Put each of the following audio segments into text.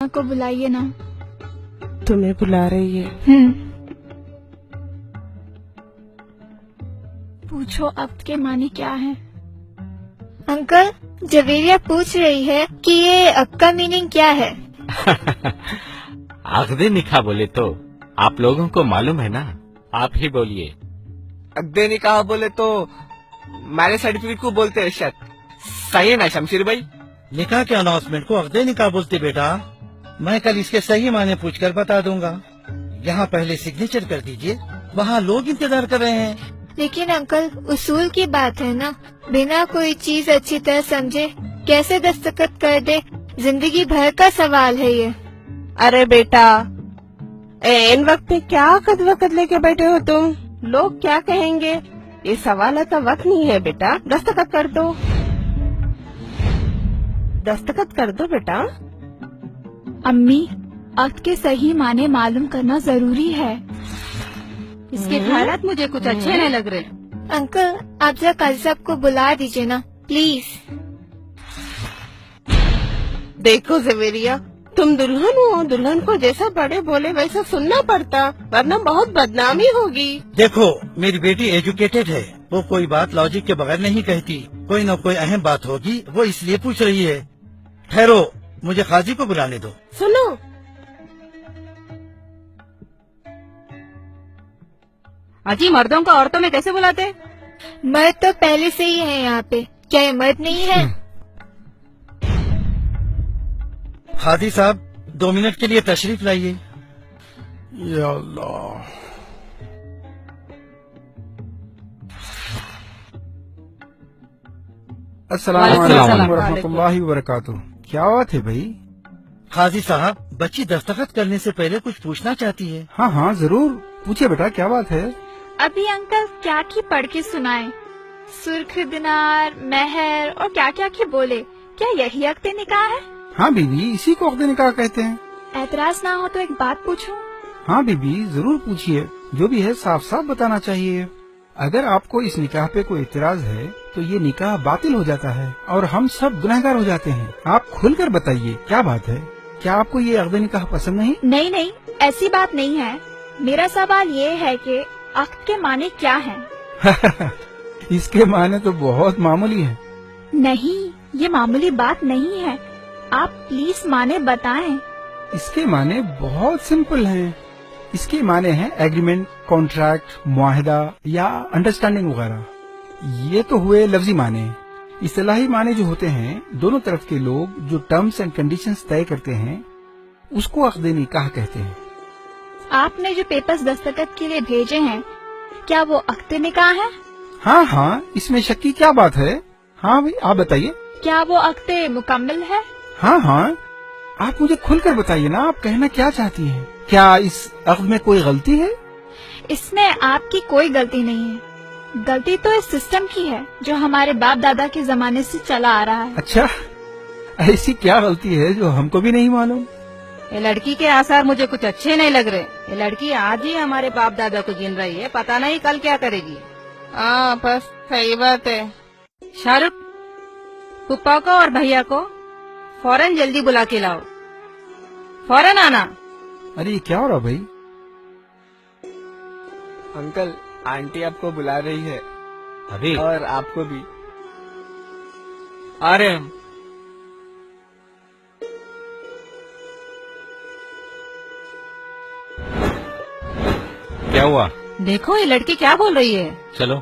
अम्मा को बुलाइए ना। तुम्हें बुला रही है? पूछो अक्द के मानी क्या है। अंकल, जवेरिया पूछ रही है कि ये अक्द का मीनिंग क्या है। अक्दे निकाह बोले तो आप लोगों को मालूम है ना, आप ही बोलिए। अक्दे निकाह बोले तो मैरिज सर्टिफिकेट को बोलते हैं शायद, सही है ना शमशीर भाई? निकाह के अनाउंसमेंट को अक्दे निकाह बोलते बेटा। मैं कल इसके सही माने पूछकर बता दूंगा। यहाँ पहले सिग्नेचर कर दीजिए, वहाँ लोग इंतजार कर रहे हैं। लेकिन अंकल, उसूल की बात है ना, बिना कोई चीज अच्छी तरह समझे कैसे दस्तखत कर दे, जिंदगी भर का सवाल है ये। अरे बेटा, इन वक्त में क्या कद लेके बैठे हो तुम? लोग क्या कहेंगे? ये सवाल का वक्त नहीं है बेटा, दस्तखत कर दो, दस्तखत कर दो बेटा। अम्मी, अक्द के सही माने मालूम करना जरूरी है। इसके ख्यालात मुझे कुछ अच्छे नहीं लग रहे। अंकल, आप जरा काजी साहब को बुला दीजिए ना प्लीज। देखो जवेरिया, तुम दुल्हन हो, दुल्हन को जैसा बड़े बोले वैसा सुनना पड़ता, वरना बहुत बदनामी होगी। देखो, मेरी बेटी एजुकेटेड है, वो कोई बात लॉजिक के बगैर नहीं कहती। कोई न कोई अहम बात होगी, वो इसलिए पूछ रही है। ठहरो, मुझे काजी को बुलाने दो। सुनो, अजी मर्दों को औरतों में कैसे बुलाते? मर्द तो पहले से ही है यहाँ पे, क्या ये मर्द नहीं है? काजी साहब, 2 मिनट के लिए तशरीफ लाइए। या अल्लाह, अस्सलाम वालेकुम वरहमतुल्लाहि वबरकातुहू। क्या बात है भाई? काजी साहब, बच्ची दस्तखत करने से पहले कुछ पूछना चाहती है। हाँ हाँ जरूर, पूछिए बेटा, क्या बात है? अभी अंकल क्या की पढ़ के सुनाए, सुर्ख दिनार, मेहर और क्या क्या की बोले। क्या यही अक्द निकाह है? हाँ बीबी, इसी को अक्द निकाह कहते हैं। एतराज ना हो तो एक बात पूछूं? हाँ बीबी, जरूर पूछिए, जो भी है साफ साफ बताना चाहिए। अगर आपको इस निकाह पे कोई इतराज है तो ये निकाह बातिल हो जाता है और हम सब गुनहगार हो जाते हैं। आप खुलकर बताइए, क्या बात है? क्या आपको ये अक्द निकाह पसंद नहीं? नहीं नहीं, ऐसी बात नहीं है। मेरा सवाल ये है कि अक्द के माने क्या हैं? इसके माने तो बहुत मामूली है। नहीं, ये मामूली बात नहीं है, आप प्लीज माने बताएं। इसके माने बहुत सिंपल हैं। इसके माने हैं एग्रीमेंट, कॉन्ट्रैक्ट, मुआहिदा या अंडरस्टैंडिंग वगैरह। ये तो हुए लफ्जी माने। इस्तिलाही माने जो होते हैं, दोनों तरफ के लोग जो टर्म्स एंड कंडीशंस तय करते हैं, उसको अक्द निकाह कहते हैं। आपने जो पेपर्स दस्तखत के लिए भेजे हैं, क्या वो अक्द निकाह है? हाँ हाँ, इसमें शक की क्या बात है? हाँ भाई, आप बताइए। क्या वो अक्द मुकम्मल है? हाँ हाँ, आप मुझे खुलकर बताइए ना, आप कहना क्या चाहती हैं? क्या इस अक्द में कोई गलती है? इसमें आपकी कोई गलती नहीं है। गलती तो इस सिस्टम की है जो हमारे बाप दादा के जमाने से चला आ रहा है। अच्छा, ऐसी क्या गलती है जो हमको भी नहीं मालूम? ये लड़की के आसार मुझे कुछ अच्छे नहीं लग रहे। ये लड़की आज ही हमारे बाप दादा को गिन रही है, पता नहीं कल क्या करेगी। हाँ बस सही बात है। शाहरुख, पुप्पा को और भैया को फौरन जल्दी बुला के लाओ, फौरन आना। अरे ये क्या हो रहा भाई? अंकल, आंटी आपको बुला रही है। अभी और आपको भी। आ रहे हम। क्या हुआ? देखो ये लड़की क्या बोल रही है। चलो।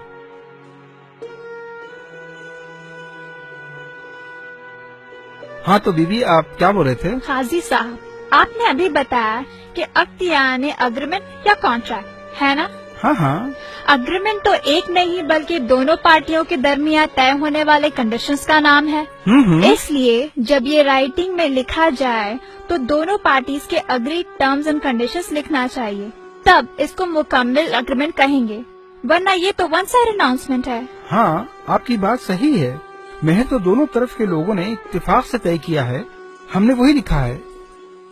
हाँ तो बीबी, आप क्या बोल रहे थे? काजी साहब, आपने अभी बताया कि अक्द यानी अग्रीमेंट या कॉन्ट्रैक्ट है ना? हाँ हाँ, अग्रीमेंट तो एक नहीं बल्कि दोनों पार्टियों के दरमियान तय होने वाले कंडीशंस का नाम है। इसलिए जब ये राइटिंग में लिखा जाए तो दोनों पार्टीज के अग्री टर्म्स एंड कंडीशंस लिखना चाहिए, तब इसको मुकम्मल अग्रीमेंट कहेंगे, वरना ये तो वन साइड अनाउंसमेंट है। हाँ, आपकी बात सही है। महर तो दोनों तरफ के लोगों ने इत्तेफाक से तय किया है, हमने वही लिखा है।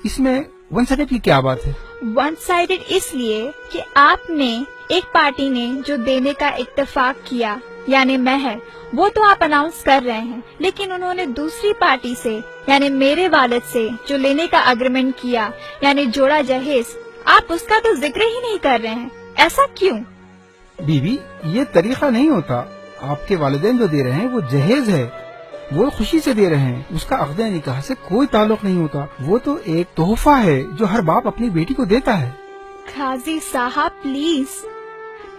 इसमें वन साइडेड की क्या बात है? वन साइडेड इसलिए कि आपने एक पार्टी ने जो देने का इत्तेफाक किया यानी महर, वो तो आप अनाउंस कर रहे हैं, लेकिन उन्होंने दूसरी पार्टी से यानी मेरे वालिद से जो लेने का एग्रीमेंट किया यानी जोड़ा जहेज, आप उसका तो जिक्र ही नहीं कर रहे हैं। ऐसा क्यों? बीबी, ये तरीका नहीं होता। आपके वालिदैन जो दे रहे हैं वो जहेज है, वो खुशी से दे रहे हैं, उसका अक़द निकाह से कोई ताल्लुक नहीं होता। वो तो एक तोहफा है जो हर बाप अपनी बेटी को देता है। काजी साहब प्लीज,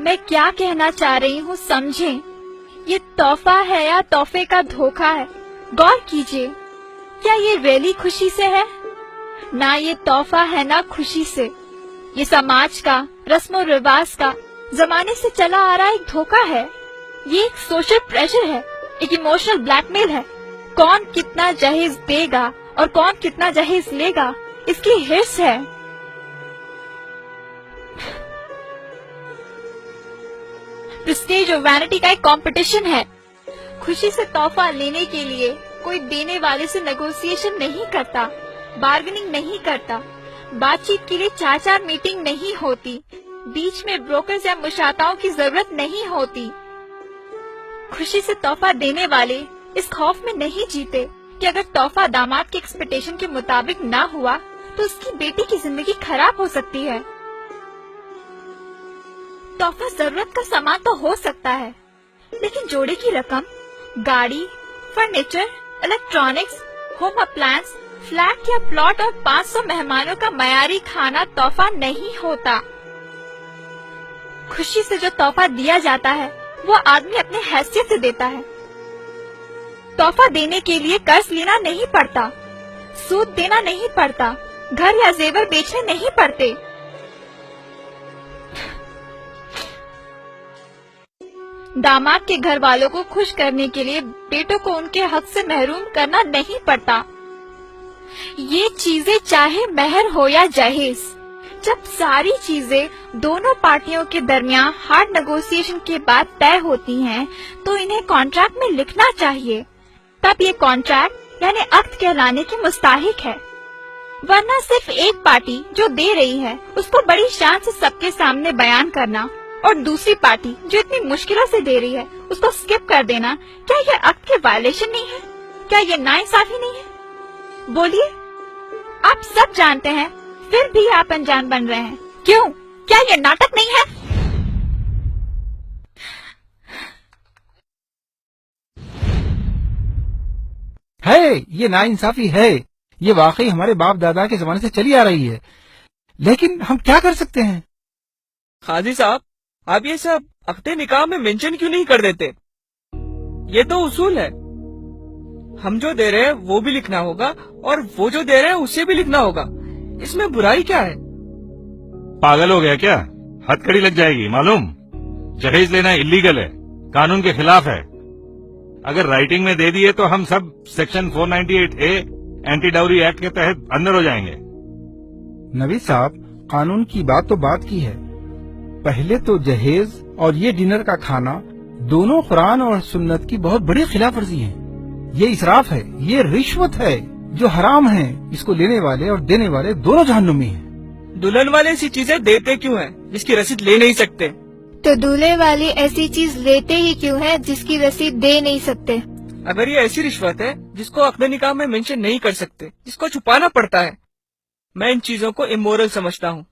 मैं क्या कहना चाह रही हूँ समझें। ये तोहफा है या तोहफे का धोखा है, गौर कीजिए। क्या ये रियली खुशी से है? ना ये तोहफा है ना खुशी से। ये समाज का, रस्म और रिवाज का, जमाने से चला आ रहा एक धोखा है। ये एक सोशल प्रेशर है, एक इमोशनल ब्लैकमेल है। कौन कितना जहेज देगा और कौन कितना जहेज लेगा, इसकी हिर्स है। प्रेस्टीज और वैनिटी का एक कंपटीशन है। खुशी से तोहफा लेने के लिए कोई देने वाले से नेगोशिएशन नहीं करता, बार्गेनिंग नहीं करता, बातचीत के लिए 4-4 मीटिंग नहीं होती, बीच में ब्रोकर्स या मुशाताओं की जरूरत नहीं होती। खुशी से तोहफा देने वाले इस खौफ में नहीं जीते कि अगर तोहफा दामाद के एक्सपेक्टेशन के मुताबिक ना हुआ तो उसकी बेटी की जिंदगी खराब हो सकती है। तोहफा जरूरत का सामान तो हो सकता है, लेकिन जोड़े की रकम, गाड़ी, furniture, electronics, home appliance, flat या प्लॉट और 500 मेहमानों का मयारी खाना तोहफा नहीं होता। खुशी से जो तोहफा दिया जाता है वो आदमी अपने हैसियत से देता है। तोहफा देने के लिए कर्ज लेना नहीं पड़ता, सूद देना नहीं पड़ता, घर या जेवर बेचने नहीं पड़ते। दामाद के घर वालों को खुश करने के लिए बेटों को उनके हक से महरूम करना नहीं पड़ता। ये चीजें चाहे महर हो या जहेज, जब सारी चीजें दोनों पार्टियों के दरमियान हार्ड नेगोशिएशन के बाद तय होती हैं, तो इन्हें कॉन्ट्रैक्ट में लिखना चाहिए। तब ये कॉन्ट्रैक्ट यानी अक्द कहलाने की मुस्ताहिक है। वरना सिर्फ एक पार्टी जो दे रही है उसको बड़ी शान से सबके सामने बयान करना और दूसरी पार्टी जो इतनी मुश्किलों से दे रही है उसको स्किप कर देना, क्या ये अक्द के वायलेशन नहीं है? क्या ये नाइंसाफी नहीं है? बोलिए, आप सब जानते हैं फिर भी आप अनजान बन रहे हैं। क्यों? क्या ये नाटक नहीं है? ये नाइंसाफी है। ये वाकई हमारे बाप दादा के जमाने से चली आ रही है, लेकिन हम क्या कर सकते हैं? काजी साहब, आप ये सब अक़्दे निकाह में मेंशन क्यों नहीं कर देते? ये तो उसूल है। हम जो दे रहे हैं वो भी लिखना होगा और वो जो दे रहे हैं उसे भी लिखना होगा। इसमें बुराई क्या है? पागल हो गया क्या? हथकड़ी लग जाएगी मालूम। जहेज लेना इलीगल है, कानून के खिलाफ है। अगर राइटिंग में दे दिए तो हम sub section 498A anti dowry act के तहत अंदर हो जाएंगे। नबी साहब, कानून की बात तो बात की है। पहले तो जहेज और ये डिनर का खाना दोनों कुरान और सुन्नत की बहुत बड़ी खिलाफ वर्जी है। ये इसराफ है, ये रिश्वत है जो हराम है। इसको लेने वाले और देने वाले दोनों जहन्नुमी हैं। दुल्हन वाले ऐसी चीजें देते क्यों हैं जिसकी रसीद ले नहीं सकते? तो दूल्हे वाले ऐसी चीज लेते ही क्यों है जिसकी रसीद दे नहीं सकते? अगर ये ऐसी रिश्वत है जिसको अक़्दे निकाह में मेंशन नहीं कर सकते, जिसको छुपाना पड़ता है, मैं इन चीजों को इमोरल समझता हूँ।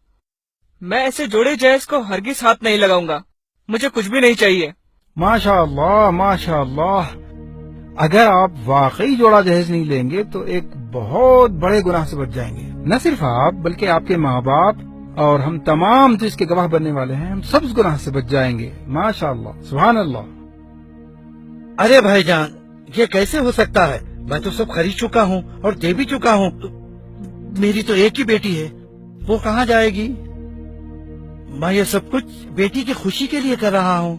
मैं ऐसे जोड़े जहेज को हरगिज हाथ नहीं लगाऊंगा। मुझे कुछ भी नहीं चाहिए। माशाअल्लाह, माशाअल्लाह। अगर आप वाकई जोड़ा जहेज नहीं लेंगे तो एक बहुत बड़े गुनाह से बच जाएंगे। न सिर्फ आप बल्कि आपके माँ बाप और हम तमाम जो इसके गवाह बनने वाले हैं, हम सब इस गुनाह से बच जाएंगे। माशाअल्लाह, सुभान अल्लाह। अरे भाईजान, ये कैसे हो सकता है? मैं तो सब खरीद चुका हूँ और दे भी चुका हूँ। मेरी तो एक ही बेटी है, वो कहाँ जाएगी? मैं ये सब कुछ बेटी की खुशी के लिए कर रहा हूँ।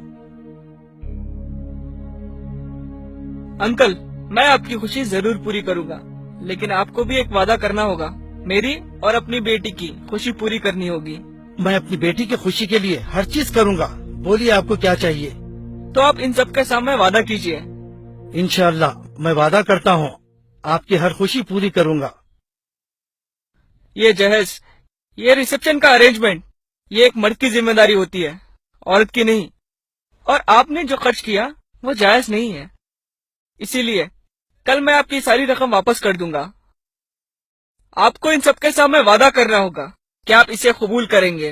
अंकल, मैं आपकी खुशी जरूर पूरी करूंगा, लेकिन आपको भी एक वादा करना होगा। मेरी और अपनी बेटी की खुशी पूरी करनी होगी। मैं अपनी बेटी की खुशी के लिए हर चीज करूँगा। बोलिए, आपको क्या चाहिए? तो आप इन सब के सामने वादा कीजिए। इंशाअल्लाह मैं वादा करता हूँ आपकी हर खुशी पूरी करूँगा। ये जहेज, ये रिसेप्शन का अरेंजमेंट, ये एक मर्द की जिम्मेदारी होती है عورت کی نہیں. اور آپ نے جو خرچ کیا وہ جائز نہیں ہے. اسی لیے کل میں آپ کی ساری رقم واپس کر دوں گا. آپ کو ان سب کے سامنے وعدہ کرنا ہوگا کہ آپ اسے قبول کریں گے.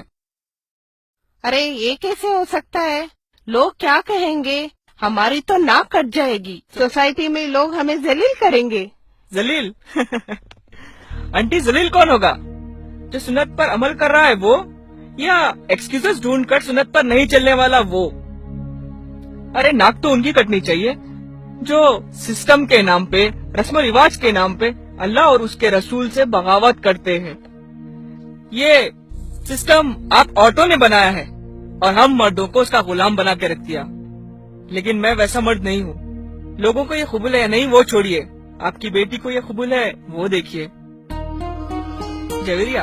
ارے یہ کیسے ہو سکتا ہے؟ لوگ کیا کہیں گے؟ ہماری تو ناک کٹ جائے گی. سوسائٹی میں لوگ ہمیں ذلیل کریں گے. ذلیل؟ آنٹی ذلیل کون ہوگا؟ جو سنت پر عمل کر رہا ہے وہ، یا ایکسکیوزز ڈھونڈ کر سنت پر نہیں چلنے والا وہ؟ ارے ناک تو ان کی کٹنی چاہیے جو سسٹم کے نام پہ، رسم و رواج کے نام پہ اللہ اور اس کے رسول سے بغاوت کرتے ہیں. یہ سسٹم آپ عورتوں نے بنایا ہے اور ہم مردوں کو اس کا غلام بنا کے رکھ دیا. لیکن میں ویسا مرد نہیں ہوں. لوگوں کو یہ قبول ہے یا نہیں وہ چھوڑیے، آپ کی بیٹی کو یہ قبول ہے وہ دیکھیے. Javeria,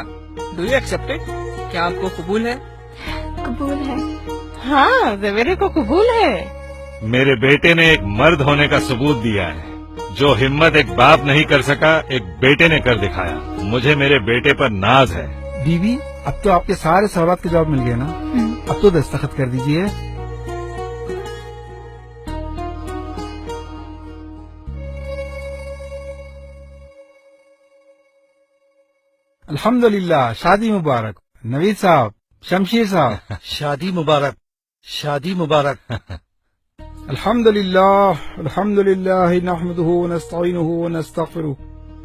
do you accept it? کیا آپ کو قبول ہے؟ قبول ہے. ہاں زویرے کو قبول ہے. میرے بیٹے نے ایک مرد ہونے کا ثبوت دیا ہے. جو ہمت ایک باپ نہیں کر سکا ایک بیٹے نے کر دکھایا. مجھے میرے بیٹے پر ناز ہے. بیوی اب تو آپ کے سارے سوالات کے جواب مل گئے نا؟ اب تو دستخط کر دیجئے. الحمدللہ، شادی مبارک. نوید صاحب، شمشیر صاحب، شادی مبارک، شادی مبارک. الحمدللہ الحمدللہ نحمده ونستعینه ونستغفره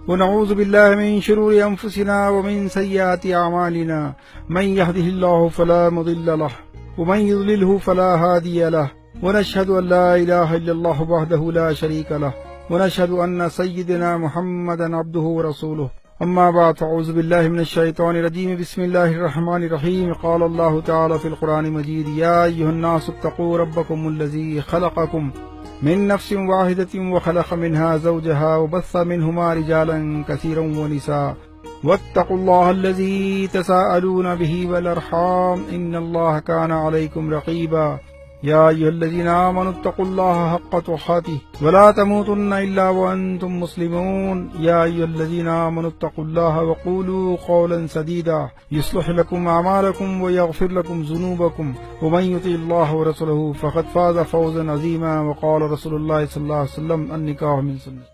ونعوذ باللہ من شرور انفسنا ومن سیئات اعمالنا من يهده الله فلا مضل له ومن يضلله فلا هادي له ونشهد ان لا اله الا الله وحده لا شريك له ونشهد ان سيدنا محمدا عبده ورسوله. اما بعد، اعوذ باللہ من الشیطان الرجیم. بسم اللہ الرحمن الرحیم. قال اللہ تعالی فی القرآن المجید: یا ایھا الناس اتقوا ربکم الذی خلقکم من نفس واحدۃ وخلق منها زوجها وبث منهما رجالا کثیرا ونساء واتقوا اللہ الذی تساءلون به والارحام ان اللہ کان علیکم رقیبا. یا ایھا الذین آمنوا اتقوا اللہ حق تقاته ولا تموتن الا وانتم مسلمون. یا ایھا الذین آمنوا اتقوا اللہ وقولوا قولا سدیدا یصلح لکم اعمالکم ویغفر لکم ذنوبکم ومن یطع اللہ ورسولہ فقد فاز فوزا عظیما. وقال رسول اللہ صلی اللہ علیہ وسلم: النکاح من سنت.